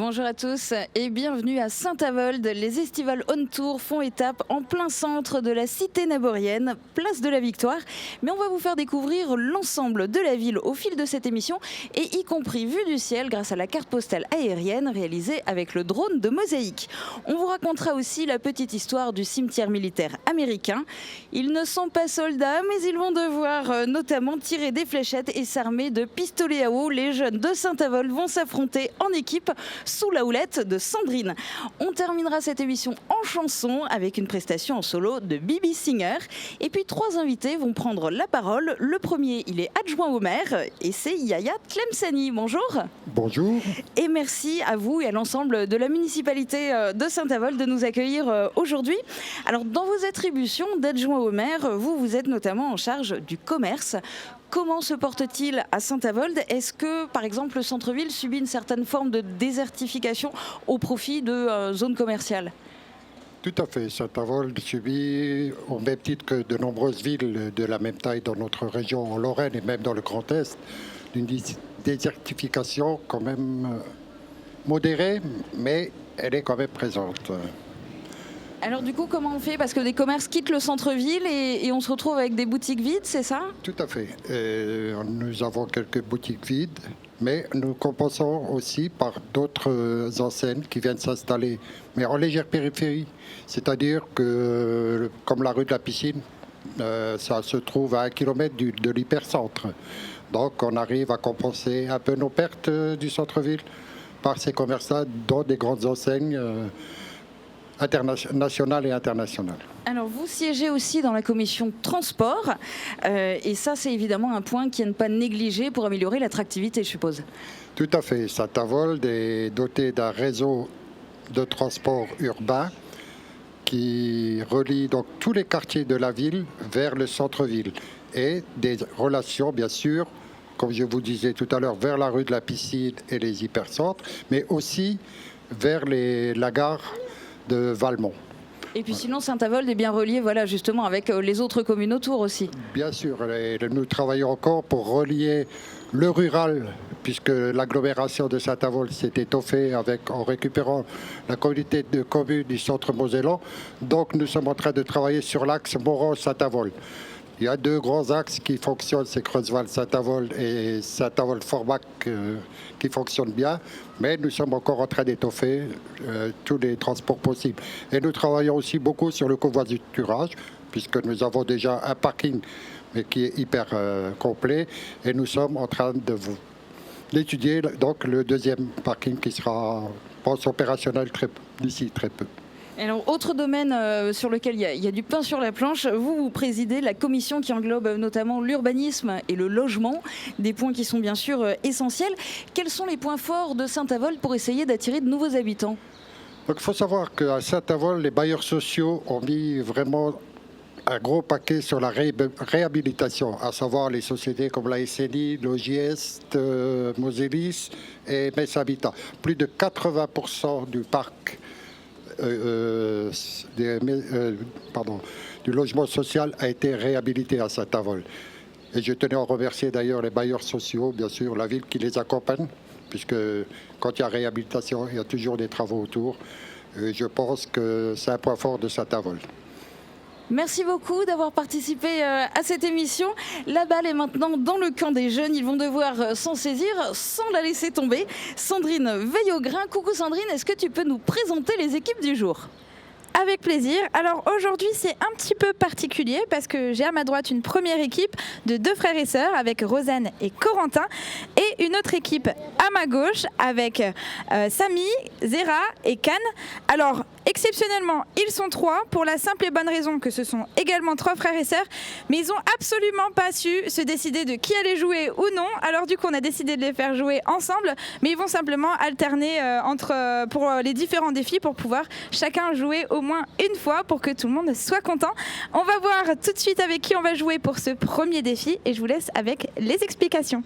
Bonjour à tous et bienvenue à Saint-Avold. Les Estivales On Tour font étape en plein centre de la cité naborienne, place de la Victoire. Mais on va vous faire découvrir l'ensemble de la ville au fil de cette émission et y compris vue du ciel grâce à la carte postale aérienne réalisée avec le drone de Mosaïque. On vous racontera aussi la petite histoire du cimetière militaire américain. Ils ne sont pas soldats mais ils vont devoir notamment tirer des fléchettes et s'armer de pistolets à eau. Les jeunes de Saint-Avold vont s'affronter en équipe sous la houlette de Sandrine. On terminera cette émission en chanson avec une prestation en solo de Bibi Singer. Et puis 3 invités vont prendre la parole. Le premier, il est adjoint au maire et c'est Yaya Tlemceni. Bonjour. Bonjour. Et merci à vous et à l'ensemble de la municipalité de Saint-Avold de nous accueillir aujourd'hui. Alors dans vos attributions d'adjoint au maire, vous êtes notamment en charge du commerce. Comment se porte-t-il à Saint-Avold ? Est-ce que, par exemple, le centre-ville subit une certaine forme de désertification au profit de zones commerciales ? Tout à fait. Saint-Avold subit, au même titre que de nombreuses villes de la même taille dans notre région, en Lorraine et même dans le Grand Est, une désertification quand même modérée, mais elle est quand même présente. Alors du coup, comment on fait ? Parce que des commerces quittent le centre-ville et on se retrouve avec des boutiques vides, c'est ça ? Tout à fait. Nous avons quelques boutiques vides, mais nous compensons aussi par d'autres enseignes qui viennent s'installer, mais en légère périphérie. C'est-à-dire que, comme la rue de la Piscine, ça se trouve à 1 kilomètre de l'hypercentre. Donc on arrive à compenser un peu nos pertes du centre-ville par ces commerces-là, dont des grandes enseignes nationales et internationales. Alors vous siégez aussi dans la commission transport et ça c'est évidemment un point qui est à ne pas négliger pour améliorer l'attractivité, je suppose. Tout à fait. Saint-Avold est doté d'un réseau de transport urbain qui relie donc tous les quartiers de la ville vers le centre-ville et des relations bien sûr, comme je vous disais tout à l'heure, vers la rue de la Piscine et les hypercentres, mais aussi vers la gare de Valmont. Et puis sinon, Saint-Avold est bien relié justement avec les autres communes autour aussi. Bien sûr, nous travaillons encore pour relier le rural, puisque l'agglomération de Saint-Avold s'est étoffée en récupérant la communauté de communes du centre mosellan. Donc nous sommes en train de travailler sur l'axe Moron-Saint-Avold. Il y a 2 grands axes qui fonctionnent, c'est Creusval-Saint-Avold et Saint-Avold-Forbach qui fonctionnent bien, mais nous sommes encore en train d'étoffer tous les transports possibles. Et nous travaillons aussi beaucoup sur le covoiturage, puisque nous avons déjà un parking mais qui est hyper complet, et nous sommes en train d'étudier donc le deuxième parking qui sera, je pense, opérationnel d'ici très peu. Alors, autre domaine sur lequel il y a du pain sur la planche, vous présidez la commission qui englobe notamment l'urbanisme et le logement, des points qui sont bien sûr essentiels. Quels sont les points forts de Saint-Avold pour essayer d'attirer de nouveaux habitants ? Donc, il faut savoir qu'à Saint-Avold, les bailleurs sociaux ont mis vraiment un gros paquet sur la réhabilitation, à savoir les sociétés comme la SNI, l'OJS, Moselis et Metz Habitat. Plus de 80% du parc du logement social a été réhabilité à Saint-Avold. Et je tenais à remercier d'ailleurs les bailleurs sociaux, bien sûr, la ville qui les accompagne, puisque quand il y a réhabilitation, il y a toujours des travaux autour. Et je pense que c'est un point fort de Saint-Avold. Merci beaucoup d'avoir participé à cette émission. La balle est maintenant dans le camp des jeunes. Ils vont devoir s'en saisir sans la laisser tomber. Sandrine Veillaugrain. Coucou Sandrine, est-ce que tu peux nous présenter les équipes du jour ? Avec plaisir. Alors aujourd'hui c'est un petit peu particulier parce que j'ai à ma droite une première équipe de 2 frères et sœurs avec Rosanne et Corentin et une autre équipe à ma gauche avec Samy, Zera et Can. Alors exceptionnellement ils sont 3 pour la simple et bonne raison que ce sont également 3 frères et sœurs, mais ils n'ont absolument pas su se décider de qui allait jouer ou non. Alors du coup on a décidé de les faire jouer ensemble, mais ils vont simplement alterner pour les différents défis pour pouvoir chacun jouer au moins une fois pour que tout le monde soit content. On va voir tout de suite avec qui on va jouer pour ce premier défi et je vous laisse avec les explications.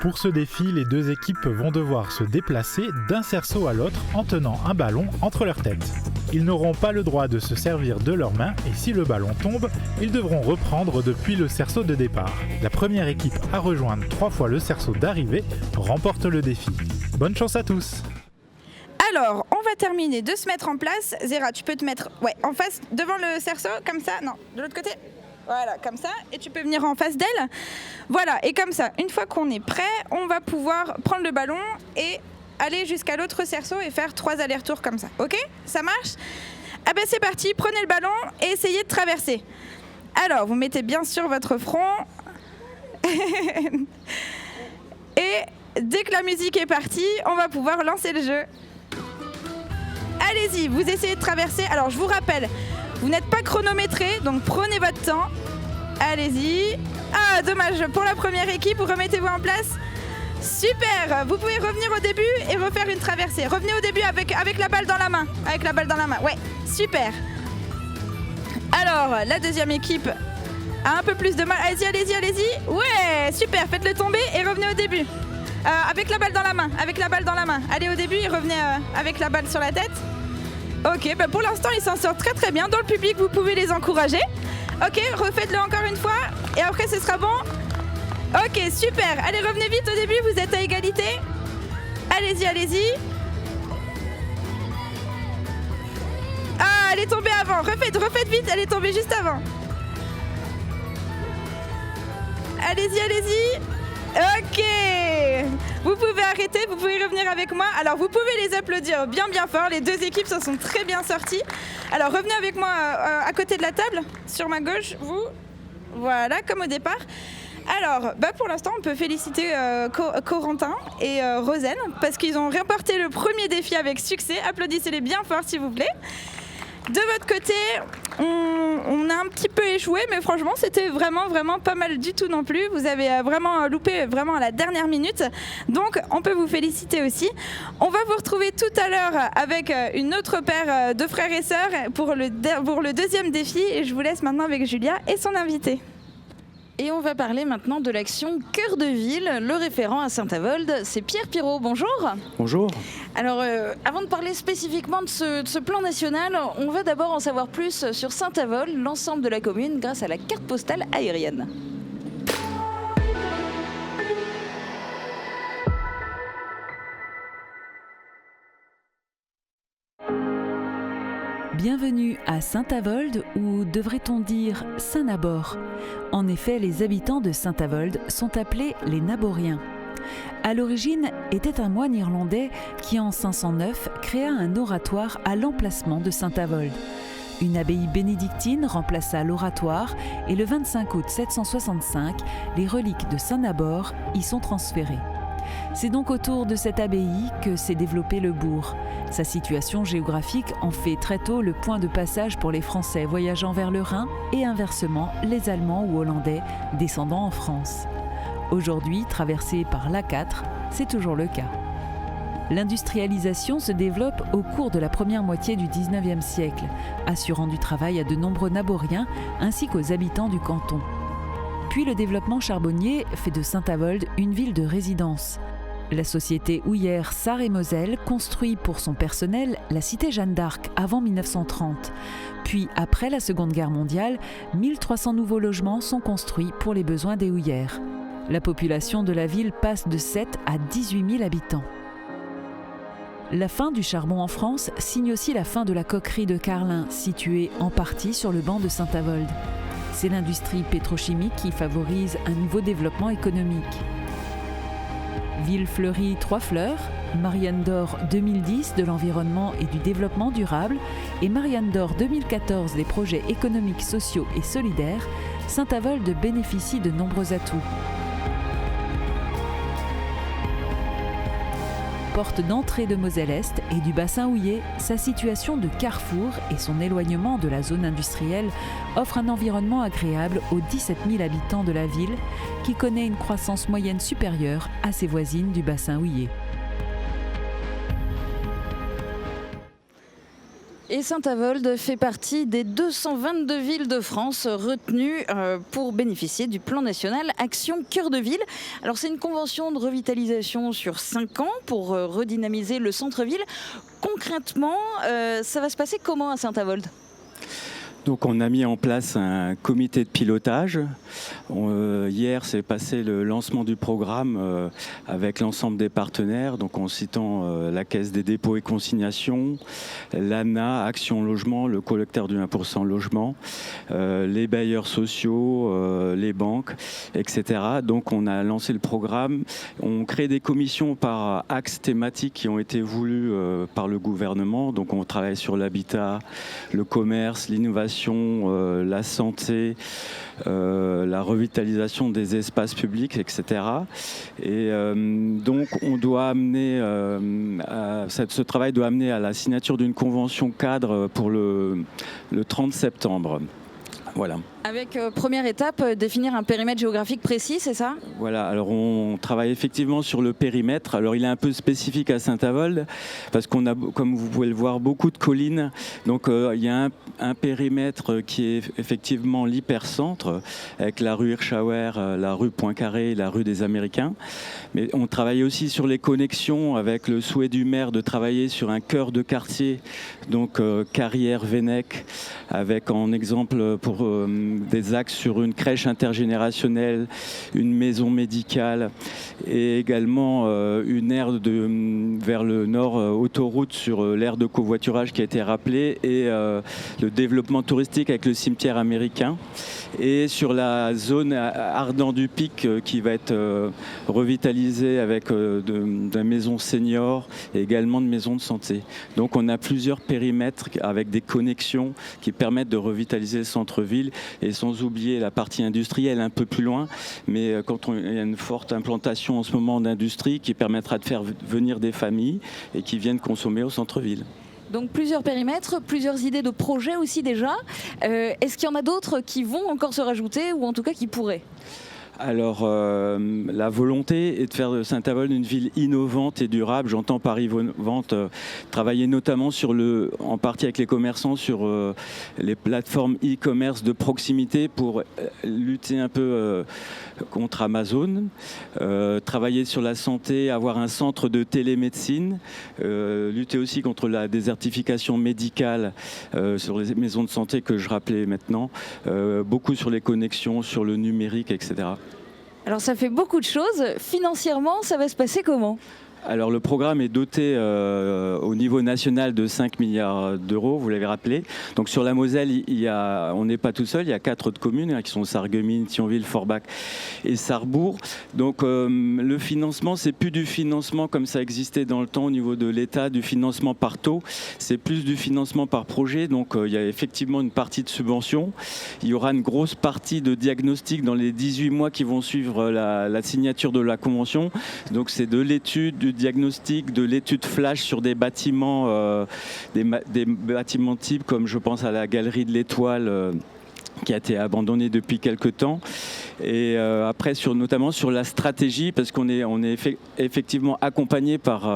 Pour ce défi, les 2 équipes vont devoir se déplacer d'un cerceau à l'autre en tenant un ballon entre leurs têtes. Ils n'auront pas le droit de se servir de leurs mains et si le ballon tombe, ils devront reprendre depuis le cerceau de départ. La première équipe à rejoindre 3 fois le cerceau d'arrivée remporte le défi. Bonne chance à tous! Alors, on va terminer de se mettre en place. Zéra, tu peux te mettre en face, devant le cerceau, comme ça. Non, de l'autre côté. Voilà, comme ça. Et tu peux venir en face d'elle. Voilà, et comme ça, une fois qu'on est prêt, on va pouvoir prendre le ballon et aller jusqu'à l'autre cerceau et faire 3 allers-retours comme ça. Ok? Ça marche? Ah ben c'est parti, prenez le ballon et essayez de traverser. Alors, vous mettez bien sur votre front. Et dès que la musique est partie, on va pouvoir lancer le jeu. Allez-y, vous essayez de traverser. Alors, je vous rappelle, vous n'êtes pas chronométré, donc prenez votre temps. Allez-y. Ah, dommage, pour la première équipe, vous remettez-vous en place. Super, vous pouvez revenir au début et refaire une traversée. Revenez au début avec la balle dans la main. Avec la balle dans la main, ouais, super. Alors, la deuxième équipe a un peu plus de mal. Allez-y, allez-y, allez-y. Ouais, super, faites-le tomber et revenez au début. Avec la balle dans la main, avec la balle dans la main. Allez au début et revenez avec la balle sur la tête. Ok, bah pour l'instant ils s'en sortent très très bien. Dans le public vous pouvez les encourager. Ok, refaites-le encore une fois et après ce sera bon. Ok, super. Allez, revenez vite au début, vous êtes à égalité. Allez-y, allez-y. Ah, elle est tombée avant. Refaites vite, elle est tombée juste avant. Allez-y, allez-y. Ok, vous pouvez arrêter, vous pouvez revenir avec moi. Alors vous pouvez les applaudir bien fort, les 2 équipes s'en sont très bien sorties. Alors revenez avec moi à côté de la table, sur ma gauche, vous. Voilà, comme au départ. Alors, pour l'instant, on peut féliciter Corentin et Rosen parce qu'ils ont remporté le premier défi avec succès. Applaudissez-les bien fort s'il vous plaît. De votre côté, on a un petit peu échoué, mais franchement, c'était vraiment pas mal du tout non plus. Vous avez vraiment loupé vraiment à la dernière minute. Donc, on peut vous féliciter aussi. On va vous retrouver tout à l'heure avec une autre paire de frères et sœurs pour le deuxième défi. Et je vous laisse maintenant avec Julia et son invité. Et on va parler maintenant de l'action Cœur de Ville. Le référent à Saint-Avold, c'est Pierre Pirot. Bonjour. Bonjour. Alors, avant de parler spécifiquement de ce plan national, on va d'abord en savoir plus sur Saint-Avold, l'ensemble de la commune, grâce à la carte postale aérienne. Bienvenue à Saint-Avold, ou devrait-on dire Saint-Nabor. En effet, les habitants de Saint-Avold sont appelés les Naboriens. À l'origine, était un moine irlandais qui, en 509, créa un oratoire à l'emplacement de Saint-Avold. Une abbaye bénédictine remplaça l'oratoire et le 25 août 765, les reliques de Saint-Nabor y sont transférées. C'est donc autour de cette abbaye que s'est développé le bourg. Sa situation géographique en fait très tôt le point de passage pour les Français voyageant vers le Rhin et inversement les Allemands ou Hollandais descendant en France. Aujourd'hui, traversé par l'A4, c'est toujours le cas. L'industrialisation se développe au cours de la première moitié du XIXe siècle, assurant du travail à de nombreux Naboriens ainsi qu'aux habitants du canton. Puis le développement charbonnier fait de Saint-Avold une ville de résidence. La société houillère Sarre et Moselle construit pour son personnel la cité Jeanne d'Arc avant 1930. Puis, après la Seconde Guerre mondiale, 1300 nouveaux logements sont construits pour les besoins des houillères. La population de la ville passe de 7 à 18 000 habitants. La fin du charbon en France signe aussi la fin de la coquerie de Carlin, située en partie sur le banc de Saint-Avold. C'est l'industrie pétrochimique qui favorise un nouveau développement économique. Ville fleurie 3 fleurs, Marianne d'Or 2010 de l'environnement et du développement durable et Marianne d'Or 2014 des projets économiques, sociaux et solidaires, Saint-Avold bénéficie de nombreux atouts. Porte d'entrée de Moselle-Est et du bassin houiller, sa situation de carrefour et son éloignement de la zone industrielle offrent un environnement agréable aux 17 000 habitants de la ville qui connaît une croissance moyenne supérieure à ses voisines du bassin houiller. Et Saint-Avold fait partie des 222 villes de France retenues pour bénéficier du plan national Action Cœur de Ville. Alors c'est une convention de revitalisation sur 5 ans pour redynamiser le centre-ville. Concrètement, ça va se passer comment à Saint-Avold ? Donc on a mis en place un comité de pilotage. Hier s'est passé le lancement du programme avec l'ensemble des partenaires, donc en citant la Caisse des dépôts et consignations, l'ANA, Action Logement, le collecteur du 1% logement, les bailleurs sociaux, les banques, etc. Donc on a lancé le programme. On crée des commissions par axes thématiques qui ont été voulus par le gouvernement. Donc on travaille sur l'habitat, le commerce, l'innovation, la santé, la revitalisation des espaces publics, etc. Et donc on doit amener, ce travail doit amener à la signature d'une convention cadre pour le 30 septembre. Voilà. Avec première étape, définir un périmètre géographique précis, c'est ça ? Voilà, alors on travaille effectivement sur le périmètre. Alors il est un peu spécifique à Saint-Avold parce qu'on a, comme vous pouvez le voir, beaucoup de collines. Donc il y a un périmètre qui est effectivement l'hypercentre avec la rue Hirschauer, la rue Poincaré, la rue des Américains. Mais on travaille aussi sur les connexions avec le souhait du maire de travailler sur un cœur de quartier, donc Carrière-Vénec, avec en exemple pour des axes sur une crèche intergénérationnelle, une maison médicale et également une aire vers le nord autoroute sur l'aire de covoiturage qui a été rappelée et le développement touristique avec le cimetière américain et sur la zone Ardent du Pic qui va être revitalisée avec de maisons seniors et également de maisons de santé. Donc on a plusieurs périmètres avec des connexions qui permettent de revitaliser le centre-ville et sans oublier la partie industrielle un peu plus loin, mais quand il y a une forte implantation en ce moment d'industrie qui permettra de faire venir des familles et qui viennent consommer au centre-ville. Donc plusieurs périmètres, plusieurs idées de projets aussi déjà. Est-ce qu'il y en a d'autres qui vont encore se rajouter ou en tout cas qui pourraient ? Alors, la volonté est de faire de Saint-Avold une ville innovante et durable. J'entends par innovante travailler notamment en partie avec les commerçants sur les plateformes e-commerce de proximité pour lutter un peu contre Amazon, travailler sur la santé, avoir un centre de télémédecine, lutter aussi contre la désertification médicale sur les maisons de santé que je rappelais maintenant, beaucoup sur les connexions, sur le numérique, etc. Alors ça fait beaucoup de choses. Financièrement, ça va se passer comment ? Alors le programme est doté au niveau national de 5 milliards d'euros, vous l'avez rappelé. Donc sur la Moselle, on n'est pas tout seul, il y a 4 autres communes qui sont Sarreguemines, Thionville, Forbach et Sarrebourg. Donc le financement, c'est plus du financement comme ça existait dans le temps au niveau de l'État, du financement par taux, c'est plus du financement par projet. Donc il y a effectivement une partie de subvention. Il y aura une grosse partie de diagnostic dans les 18 mois qui vont suivre la signature de la convention. Donc c'est de l'étude, du diagnostic, de l'étude flash sur des bâtiments, des bâtiments types comme je pense à la Galerie de l'Étoile qui a été abandonnée depuis quelques temps. Et après, notamment sur la stratégie, parce qu'on est effectivement accompagné par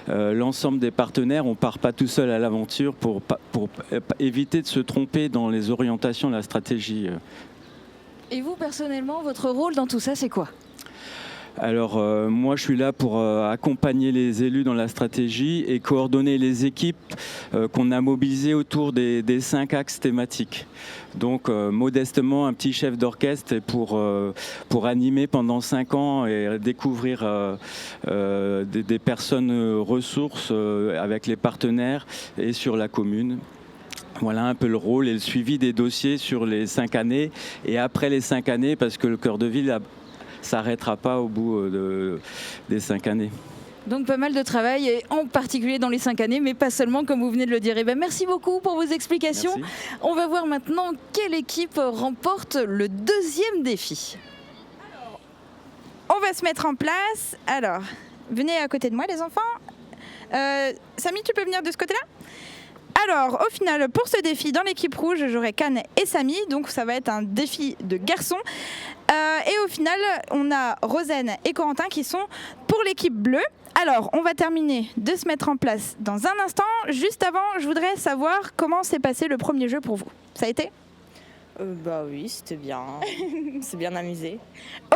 l'ensemble des partenaires. On ne part pas tout seul à l'aventure pour éviter de se tromper dans les orientations de la stratégie. Et vous, personnellement, votre rôle dans tout ça, c'est quoi ? Alors moi je suis là pour accompagner les élus dans la stratégie et coordonner les équipes qu'on a mobilisées autour des 5 axes thématiques. Donc modestement un petit chef d'orchestre pour animer pendant 5 ans et découvrir des personnes ressources avec les partenaires et sur la commune. Voilà un peu le rôle et le suivi des dossiers sur les 5 années et après les 5 années parce que le cœur de ville s'arrêtera pas au bout des 5 années. Donc pas mal de travail, et en particulier dans les 5 années, mais pas seulement comme vous venez de le dire. Merci beaucoup pour vos explications. Merci. On va voir maintenant quelle équipe remporte le 2e défi. Alors, on va se mettre en place. Alors, venez à côté de moi les enfants. Samy, tu peux venir de ce côté-là ? Alors, au final, pour ce défi, dans l'équipe rouge, j'aurai Can et Samy, donc ça va être un défi de garçons. Et au final, on a Rosen et Corentin qui sont pour l'équipe bleue. Alors, on va terminer de se mettre en place dans un instant. Juste avant, je voudrais savoir comment s'est passé le premier jeu pour vous. Ça a été ? Bah oui, c'était bien. C'est bien amusé.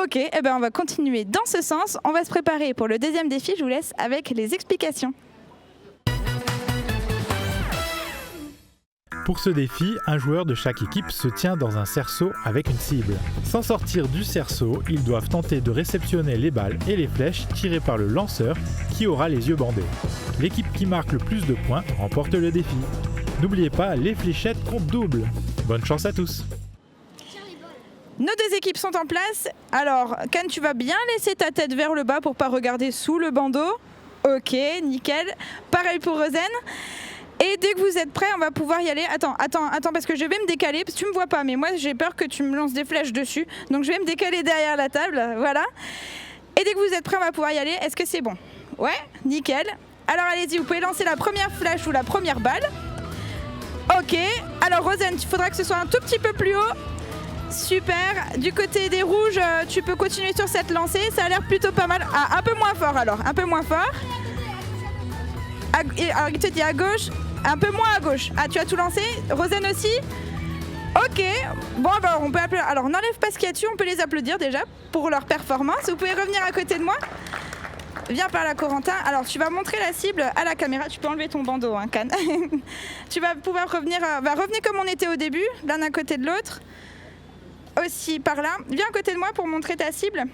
Ok, on va continuer dans ce sens. On va se préparer pour le deuxième défi. Je vous laisse avec les explications. Pour ce défi, un joueur de chaque équipe se tient dans un cerceau avec une cible. Sans sortir du cerceau, ils doivent tenter de réceptionner les balles et les flèches tirées par le lanceur qui aura les yeux bandés. L'équipe qui marque le plus de points remporte le défi. N'oubliez pas, les fléchettes comptent double. Bonne chance à tous. Nos deux équipes sont en place. Alors, Can, tu vas bien laisser ta tête vers le bas pour pas regarder sous le bandeau. Ok, nickel. Pareil pour Rosen. Et dès que vous êtes prêts, on va pouvoir y aller. Attends, parce que je vais me décaler, parce que tu me vois pas, mais moi j'ai peur que tu me lances des flèches dessus. Donc je vais me décaler derrière la table, voilà. Et dès que vous êtes prêts, on va pouvoir y aller. Est-ce que c'est bon? Ouais, nickel. Alors allez-y, vous pouvez lancer la première flèche ou la première balle. Ok, alors Rosen, il faudra que ce soit un tout petit peu plus haut. Super, du côté des rouges, tu peux continuer sur cette lancée, ça a l'air plutôt pas mal. Ah, un peu moins fort alors, un peu moins fort. Alors il te dit à gauche, un peu moins à gauche. Ah, tu as tout lancé? Rosen aussi? Ok, bon alors on peut applaudir. Alors on n'enlève pas ce qu'il y a dessus, on peut les applaudir déjà pour leur performance. Vous pouvez revenir à côté de moi. Viens par là, Corentin. Alors tu vas montrer la cible à la caméra. Tu peux enlever ton bandeau, hein, Can. Tu vas pouvoir revenir, revenez comme on était au début, l'un à côté de l'autre. Aussi par là. Viens à côté de moi pour montrer ta cible.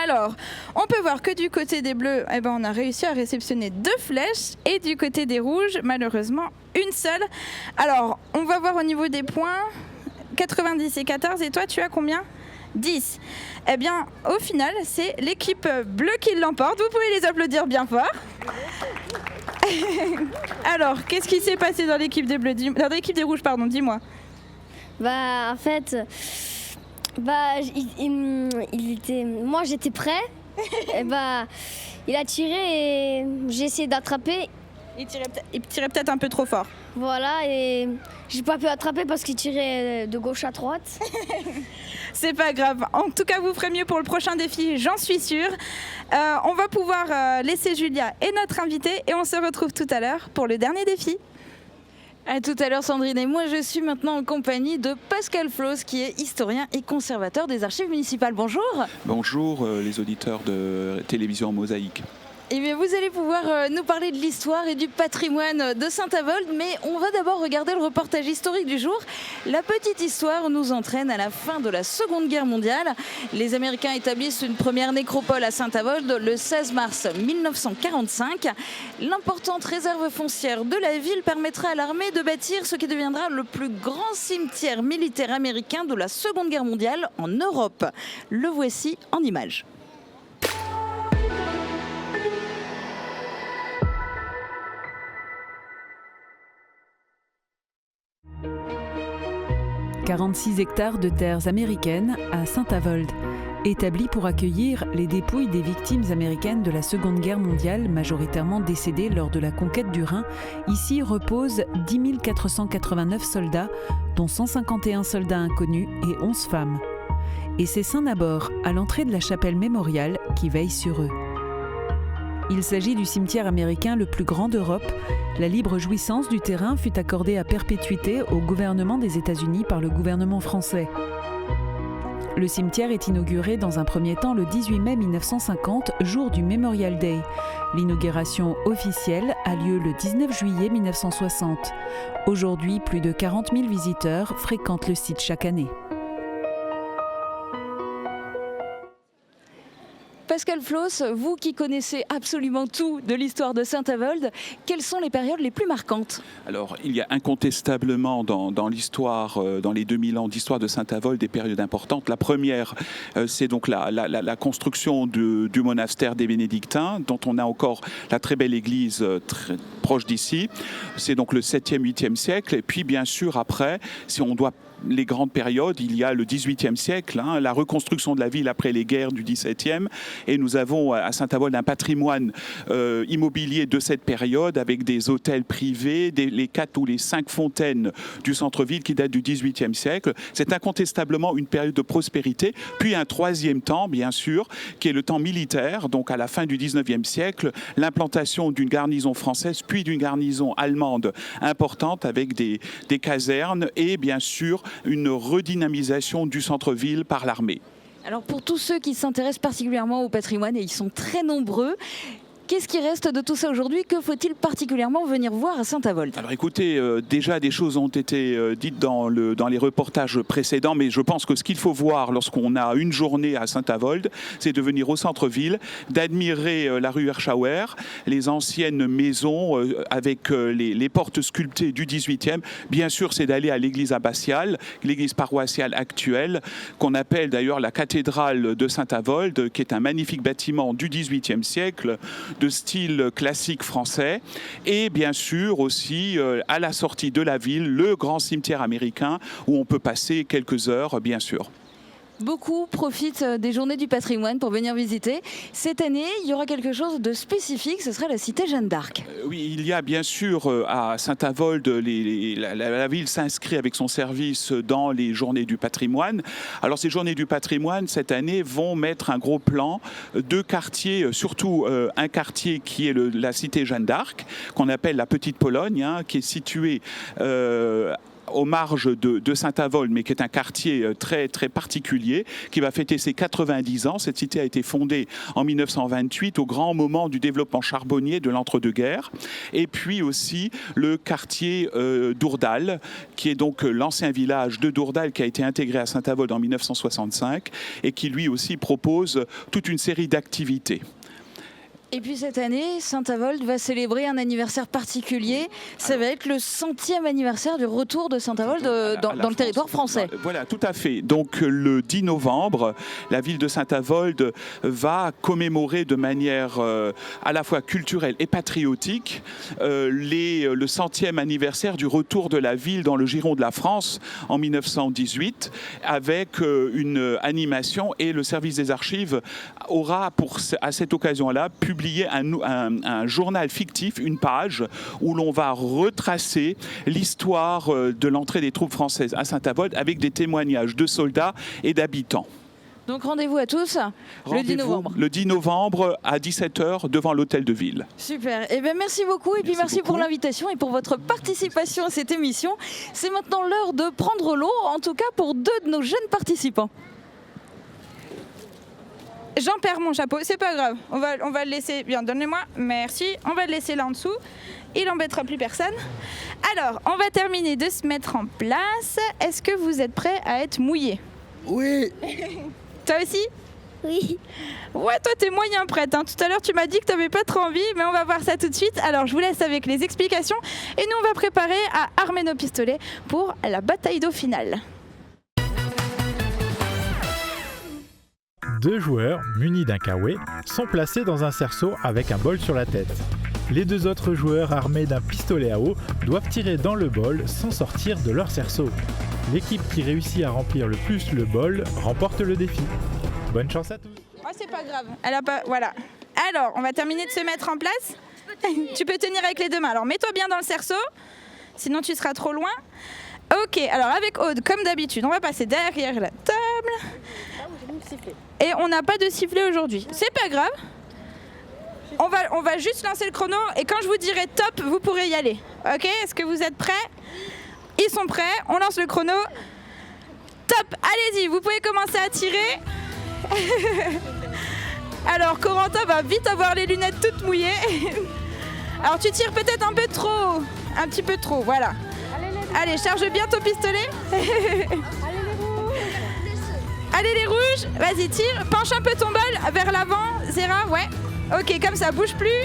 Alors, on peut voir que du côté des bleus, on a réussi à réceptionner 2 flèches et du côté des rouges, malheureusement, une seule. Alors, on va voir au niveau des points, 90 et 14, et toi, tu as combien? 10. Eh bien, au final, c'est l'équipe bleue qui l'emporte. Vous pouvez les applaudir bien fort. Alors, qu'est-ce qui s'est passé dans l'équipe des bleus, dans l'équipe des rouges, pardon, dis-moi. En fait... il était... Moi, j'étais prêt. Et il a tiré et j'ai essayé d'attraper. Il tirait peut-être un peu trop fort. Voilà, et j'ai pas pu attraper parce qu'il tirait de gauche à droite. C'est pas grave. En tout cas, vous ferez mieux pour le prochain défi, j'en suis sûre. On va pouvoir laisser Julia et notre invitée et on se retrouve tout à l'heure pour le dernier défi. À tout à l'heure, Sandrine. Et moi, je suis maintenant en compagnie de Pascal Floss, qui est historien et conservateur des archives municipales. Bonjour. Bonjour les auditeurs de Télévision Mosaïque. Eh bien, vous allez pouvoir nous parler de l'histoire et du patrimoine de Saint-Avold, mais on va d'abord regarder le reportage historique du jour. La petite histoire nous entraîne à la fin de la Seconde Guerre mondiale. Les Américains établissent une première nécropole à Saint-Avold le 16 mars 1945. L'importante réserve foncière de la ville permettra à l'armée de bâtir ce qui deviendra le plus grand cimetière militaire américain de la Seconde Guerre mondiale en Europe. Le voici en images. « 46 hectares de terres américaines à Saint-Avold, établis pour accueillir les dépouilles des victimes américaines de la Seconde Guerre mondiale, majoritairement décédées lors de la conquête du Rhin. Ici reposent 10 489 soldats, dont 151 soldats inconnus et 11 femmes. Et c'est Saint-Nabor, à l'entrée de la chapelle mémoriale, qui veille sur eux. Il s'agit du cimetière américain le plus grand d'Europe. La libre jouissance du terrain fut accordée à perpétuité au gouvernement des États-Unis par le gouvernement français. Le cimetière est inauguré dans un premier temps le 18 mai 1950, jour du Memorial Day. L'inauguration officielle a lieu le 19 juillet 1960. Aujourd'hui, plus de 40 000 visiteurs fréquentent le site chaque année. Pascal Floss, vous qui connaissez absolument tout de l'histoire de Saint-Avold, quelles sont les périodes les plus marquantes? Alors, il y a incontestablement dans l'histoire, dans les 2000 ans d'histoire de Saint-Avold, des périodes importantes. La première, c'est donc la construction du monastère des Bénédictins, dont on a encore la très belle église très proche d'ici. C'est donc le 7e, 8e siècle. Et puis, bien sûr, après, si on doit les grandes périodes. Il y a le XVIIIe siècle, la reconstruction de la ville après les guerres du XVIIe, et nous avons à Saint-Avold un patrimoine immobilier de cette période avec des hôtels privés, les 4 ou les 5 fontaines du centre-ville qui datent du XVIIIe siècle. C'est incontestablement une période de prospérité. Puis un troisième temps, bien sûr, qui est le temps militaire, donc à la fin du XIXe siècle, l'implantation d'une garnison française, puis d'une garnison allemande importante avec des casernes et bien sûr une redynamisation du centre-ville par l'armée. Alors pour tous ceux qui s'intéressent particulièrement au patrimoine, et ils sont très nombreux, qu'est-ce qui reste de tout ça aujourd'hui? Que faut-il particulièrement venir voir à Saint-Avold? Alors écoutez, déjà des choses ont été dites dans les reportages précédents, mais je pense que ce qu'il faut voir lorsqu'on a une journée à Saint-Avold, c'est de venir au centre-ville, d'admirer la rue Erschauer, les anciennes maisons avec les portes sculptées du XVIIIe. Bien sûr, c'est d'aller à l'église abbatiale, l'église paroissiale actuelle, qu'on appelle d'ailleurs la cathédrale de Saint-Avold, qui est un magnifique bâtiment du XVIIIe siècle, de style classique français, et bien sûr aussi à la sortie de la ville, le grand cimetière américain où on peut passer quelques heures, bien sûr. Beaucoup profitent des journées du patrimoine pour venir visiter. Cette année, il y aura quelque chose de spécifique, ce sera la cité Jeanne d'Arc. Oui, il y a bien sûr à Saint-Avold, la ville s'inscrit avec son service dans les journées du patrimoine. Alors ces journées du patrimoine, cette année, vont mettre un gros plan de quartiers, surtout un quartier qui est la cité Jeanne d'Arc, qu'on appelle la Petite Pologne, qui est située aux marges de Saint-Avold, mais qui est un quartier très, très particulier, qui va fêter ses 90 ans. Cette cité a été fondée en 1928, au grand moment du développement charbonnier de l'entre-deux-guerres. Et puis aussi le quartier d'Ourdal, qui est donc l'ancien village de Dourdal, qui a été intégré à Saint-Avold en 1965, et qui lui aussi propose toute une série d'activités. Et puis cette année, Saint-Avold va célébrer un anniversaire particulier. Ça va être le 100e anniversaire du retour de Saint-Avold dans le territoire français. Voilà, tout à fait. Donc le 10 novembre, la ville de Saint-Avold va commémorer de manière à la fois culturelle et patriotique le 100e anniversaire du retour de la ville dans le giron de la France en 1918, avec une animation, et le service des archives aura à cette occasion-là publié un journal fictif, une page, où l'on va retracer l'histoire de l'entrée des troupes françaises à Saint-Avold avec des témoignages de soldats et d'habitants. Donc rendez-vous à tous le 10 novembre. Le 10 novembre à 17h devant l'hôtel de ville. Super. Eh bien, merci beaucoup. Et puis merci pour l'invitation et pour votre participation à cette émission. C'est maintenant l'heure de prendre l'eau, en tout cas pour 2 de nos jeunes participants. J'en perds mon chapeau, c'est pas grave. On va le laisser. Bien, donnez-moi. Merci. On va le laisser là en dessous. Il n'embêtera plus personne. Alors, on va terminer de se mettre en place. Est-ce que vous êtes prêts à être mouillés? Oui. Toi aussi? Oui. Ouais, toi t'es moyen prête. Tout à l'heure tu m'as dit que t'avais pas trop envie, mais on va voir ça tout de suite. Alors je vous laisse avec les explications et nous on va préparer à armer nos pistolets pour la bataille d'eau finale. 2 joueurs, munis d'un kawé, sont placés dans un cerceau avec un bol sur la tête. Les 2 autres joueurs, armés d'un pistolet à eau, doivent tirer dans le bol sans sortir de leur cerceau. L'équipe qui réussit à remplir le plus le bol remporte le défi. Bonne chance à tous. Oh, c'est pas grave. Voilà. Alors, on va terminer de se mettre en place. Tu peux tenir avec les 2 mains. Alors, mets-toi bien dans le cerceau, sinon tu seras trop loin. Ok, alors avec Aude, comme d'habitude, on va passer derrière la table. Et on n'a pas de sifflet aujourd'hui. C'est pas grave. On va juste lancer le chrono et quand je vous dirai top, vous pourrez y aller. Ok, est-ce que vous êtes prêts? Ils sont prêts, on lance le chrono. Top, allez-y, vous pouvez commencer à tirer. Alors Corentin va vite avoir les lunettes toutes mouillées. Alors tu tires peut-être un petit peu trop, voilà. Allez, charge bien ton pistolet. Allez les rouges, vas-y tire, penche un peu ton bol vers l'avant, Zéra, ouais. Ok, comme ça, bouge plus.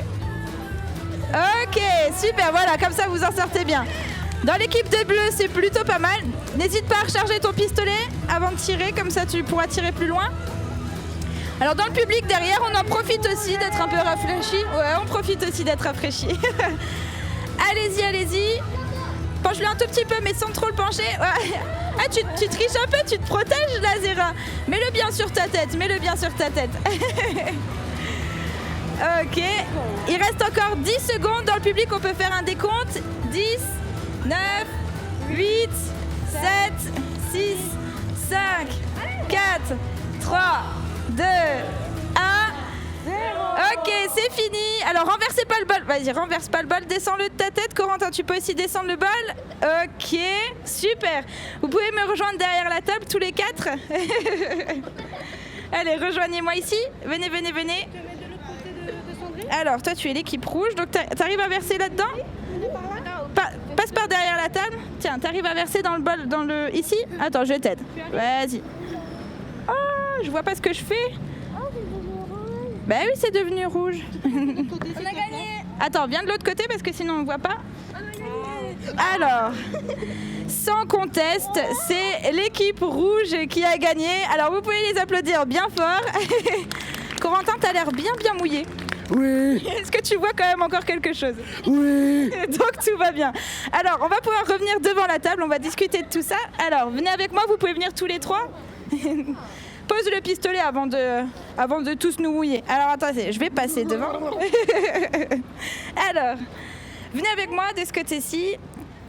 Ok, super, voilà, comme ça vous en sortez bien. Dans l'équipe des bleus, c'est plutôt pas mal. N'hésite pas à recharger ton pistolet avant de tirer, comme ça tu pourras tirer plus loin. Alors dans le public derrière, on en profite aussi d'être un peu rafraîchi. Ouais, on profite aussi d'être rafraîchi. Allez-y, allez-y. Penche-le un tout petit peu, mais sans trop le pencher. Ouais. Ah, tu triches un peu, tu te protèges là, Zéra. Mets-le bien sur ta tête, mets-le bien sur ta tête. Ok, il reste encore 10 secondes. Dans le public, on peut faire un décompte. 10, 9, 8, 7, 6, 5, 4, 3, 2, 1. Ok, c'est fini. Alors, renversez pas le bol. Vas-y, renverse pas le bol. Descends-le de ta tête. Corentin, tu peux aussi descendre le bol. Ok, super. Vous pouvez me rejoindre derrière la table, tous les 4. Allez, rejoignez-moi ici. Venez, venez, venez. Alors, toi, tu es l'équipe rouge, donc t'arrives à verser là-dedans ? Passe par derrière la table. Tiens, t'arrives à verser dans le bol, ici ? Attends, je t'aide. Vas-y. Oh, je vois pas ce que je fais. Bah oui, c'est devenu rouge. On a gagné. Attends, viens de l'autre côté parce que sinon on voit pas. Alors, sans conteste, c'est l'équipe rouge qui a gagné. Alors, vous pouvez les applaudir bien fort. Corentin, t'as l'air bien mouillé. Oui. Est-ce que tu vois quand même encore quelque chose ? Oui. Donc tout va bien. Alors, on va pouvoir revenir devant la table, on va discuter de tout ça. Alors, venez avec moi, vous pouvez venir tous les 3. Pose le pistolet avant de tous nous mouiller. Alors, attendez, je vais passer devant. Alors, venez avec moi de ce côté-ci.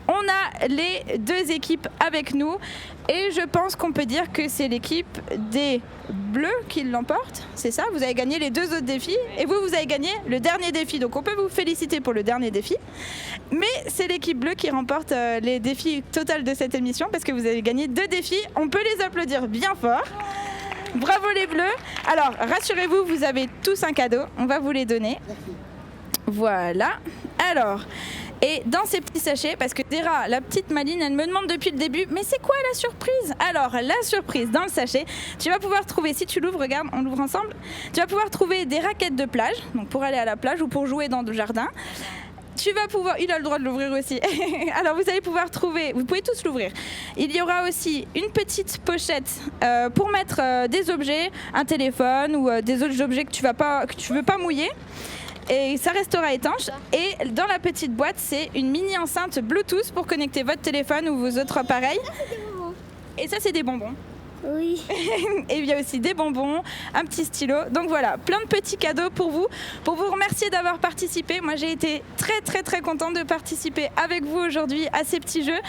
On a les 2 équipes avec nous et je pense qu'on peut dire que c'est l'équipe des Bleus qui l'emporte, c'est ça ? Vous avez gagné les 2 autres défis et vous avez gagné le dernier défi. Donc on peut vous féliciter pour le dernier défi. Mais c'est l'équipe bleue qui remporte les défis total de cette émission parce que vous avez gagné 2 défis. On peut les applaudir bien fort. Bravo les Bleus. Alors rassurez-vous, vous avez tous un cadeau. On va vous les donner. Voilà. Alors... Et dans ces petits sachets, parce que Zéra, la petite Maline, elle me demande depuis le début, mais c'est quoi la surprise ? Alors, la surprise, dans le sachet, tu vas pouvoir trouver, si tu l'ouvres, regarde, on l'ouvre ensemble, tu vas pouvoir trouver des raquettes de plage, donc pour aller à la plage ou pour jouer dans le jardin. Tu vas pouvoir, il a le droit de l'ouvrir aussi. Alors vous allez pouvoir trouver, vous pouvez tous l'ouvrir. Il y aura aussi une petite pochette pour mettre des objets, un téléphone ou des autres objets que tu veux pas mouiller. Et ça restera étanche. Et dans la petite boîte, c'est une mini enceinte Bluetooth pour connecter votre téléphone ou vos autres appareils. Et ça, c'est des bonbons. Oui. Et il y a aussi des bonbons, un petit stylo. Donc voilà, plein de petits cadeaux pour vous remercier d'avoir participé. Moi, j'ai été très contente de participer avec vous aujourd'hui à ces petits jeux.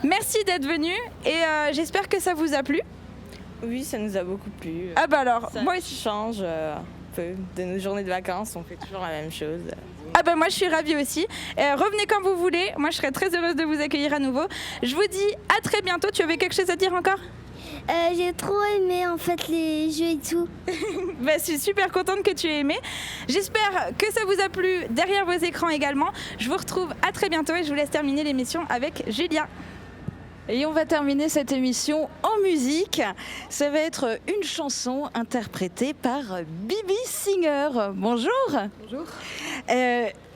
Merci d'être venus et j'espère que ça vous a plu. Oui, ça nous a beaucoup plu. Ah bah alors, ça moi change de nos journées de vacances, on fait toujours la même chose. Ah ben moi je suis ravie aussi. Revenez quand vous voulez, moi je serai très heureuse de vous accueillir à nouveau. Je vous dis à très bientôt. Tu avais quelque chose à dire encore ? J'ai trop aimé en fait les jeux et tout. Je suis super contente que tu aies aimé. J'espère que ça vous a plu derrière vos écrans également. Je vous retrouve à très bientôt et je vous laisse terminer l'émission avec Julia. Et on va terminer cette émission en musique. Ça va être une chanson interprétée par Bibi Singer. Bonjour. Bonjour.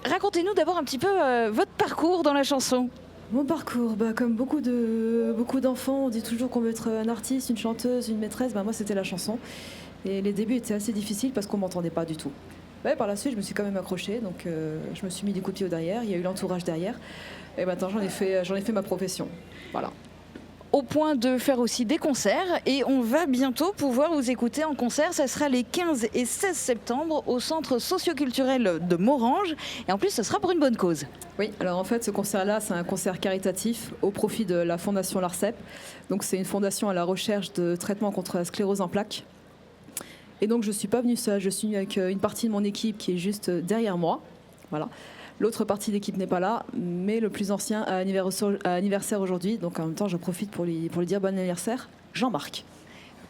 Racontez-nous d'abord un petit peu votre parcours dans la chanson. Mon parcours, comme beaucoup d'enfants, on dit toujours qu'on veut être un artiste, une chanteuse, une maîtresse. Moi, c'était la chanson. Et les débuts étaient assez difficiles parce qu'on ne m'entendait pas du tout. Par la suite, je me suis quand même accrochée. Donc, je me suis mis des coups de pied au derrière. Il y a eu l'entourage derrière. Et maintenant, j'en ai fait ma profession. Voilà. Au point de faire aussi des concerts et on va bientôt pouvoir vous écouter en concert. Ça sera les 15 et 16 septembre au centre socioculturel de Morhange et en plus ce sera pour une bonne cause. Oui, alors en fait ce concert-là c'est un concert caritatif au profit de la fondation l'ARCEP. Donc c'est une fondation à la recherche de traitements contre la sclérose en plaques. Et donc je ne suis pas venue seule, je suis venue avec une partie de mon équipe qui est juste derrière moi. Voilà. L'autre partie de l'équipe n'est pas là, mais le plus ancien a anniversaire aujourd'hui. Donc en même temps, je profite pour lui dire bon anniversaire, Jean-Marc.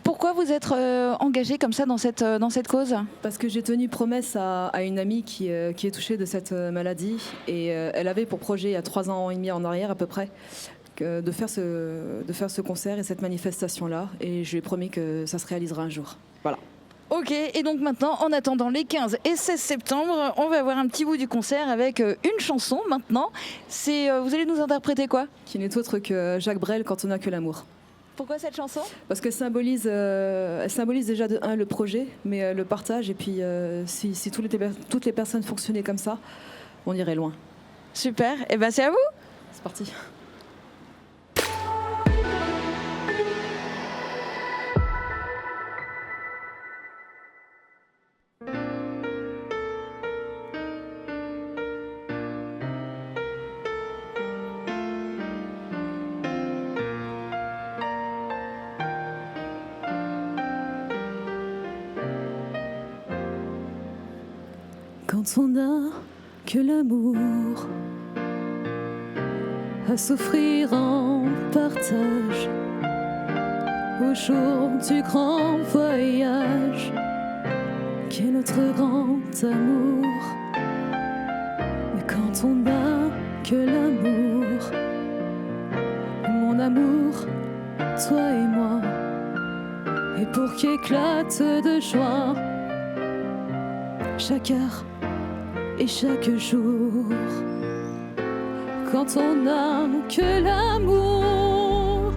Pourquoi vous êtes engagé comme ça dans cette cause ? Parce que j'ai tenu promesse à une amie qui est touchée de cette maladie. Et elle avait pour projet, il y a 3 ans et demi en arrière à peu près, de faire ce concert et cette manifestation-là. Et je lui ai promis que ça se réalisera un jour. Voilà. Ok, et donc maintenant, en attendant les 15 et 16 septembre, on va voir un petit bout du concert avec une chanson maintenant. Vous allez nous interpréter quoi ? Qui n'est autre que Jacques Brel, Quand on n'a que l'amour. Pourquoi cette chanson ? Parce qu'elle symbolise déjà de 1 le projet, mais le partage. Et puis si toutes les personnes fonctionnaient comme ça, on irait loin. Super, et c'est à vous ? C'est parti. Quand on n'a que l'amour à s'offrir en partage au jour du grand voyage qu'est notre grand amour. Mais quand on n'a que l'amour, mon amour, toi et moi, et pour qu'éclate de joie chaque heure et chaque jour. Quand on n'a que l'amour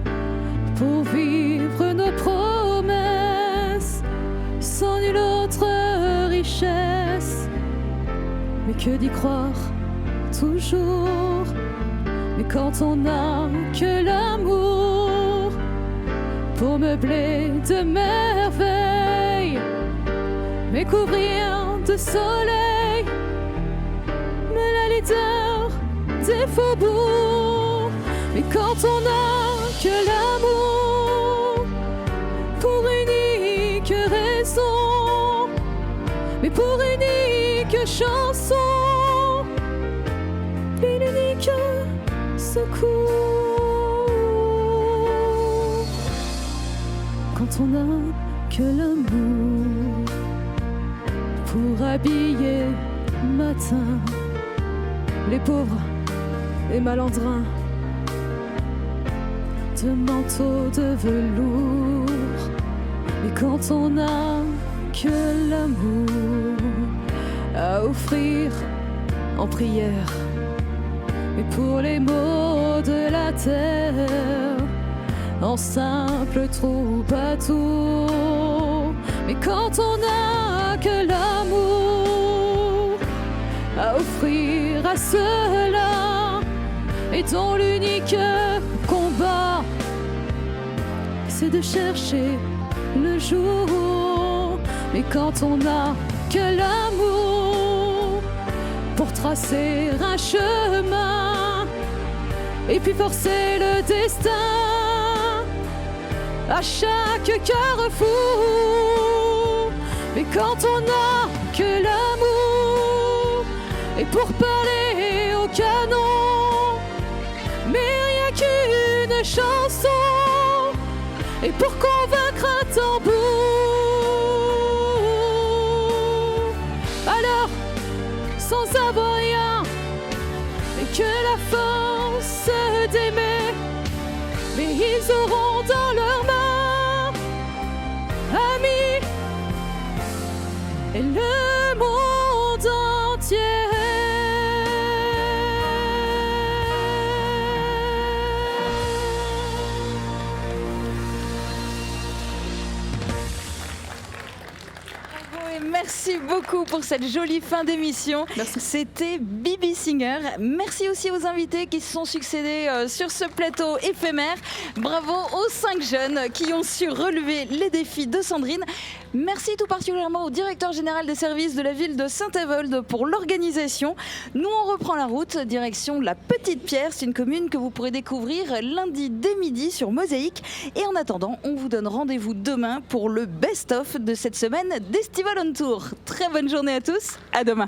pour vivre nos promesses sans nulle autre richesse, mais que d'y croire toujours. Mais quand on n'a que l'amour pour meubler de merveilles, mais couvrir de soleil, mais la leader des faubourgs. Mais quand on n'a que l'amour pour unique raison, mais pour unique chanson, puis l'unique secours. Quand on n'a que l'amour pour habiller matin les pauvres et malandrins de manteaux de velours. Mais quand on n'a que l'amour à offrir en prière, et pour les maux de la terre en simple troubadour. Mais quand on n'a que l'amour à offrir à ceux-là, et dont l'unique combat c'est de chercher le jour. Mais quand on n'a que l'amour pour tracer un chemin et puis forcer le destin à chaque carrefour. Mais quand on n'a que l'amour et pour parler au canon, mais rien qu'une chanson, et pour convaincre un tambour, alors sans avoir rien et que la force d'aimer, mais ils auront dans leurs mains amis et le monde entier. Merci beaucoup pour cette jolie fin d'émission. C'était Bibi Singer. Merci aussi aux invités qui se sont succédés sur ce plateau éphémère. Bravo aux 5 jeunes qui ont su relever les défis de Sandrine. Merci tout particulièrement au directeur général des services de la ville de Saint-Avold pour l'organisation. Nous, on reprend la route, direction la Petite Pierre. C'est une commune que vous pourrez découvrir lundi dès midi sur Mosaïque. Et en attendant, on vous donne rendez-vous demain pour le best-of de cette semaine d'Estival on Tour. Très bonne journée à tous, à demain.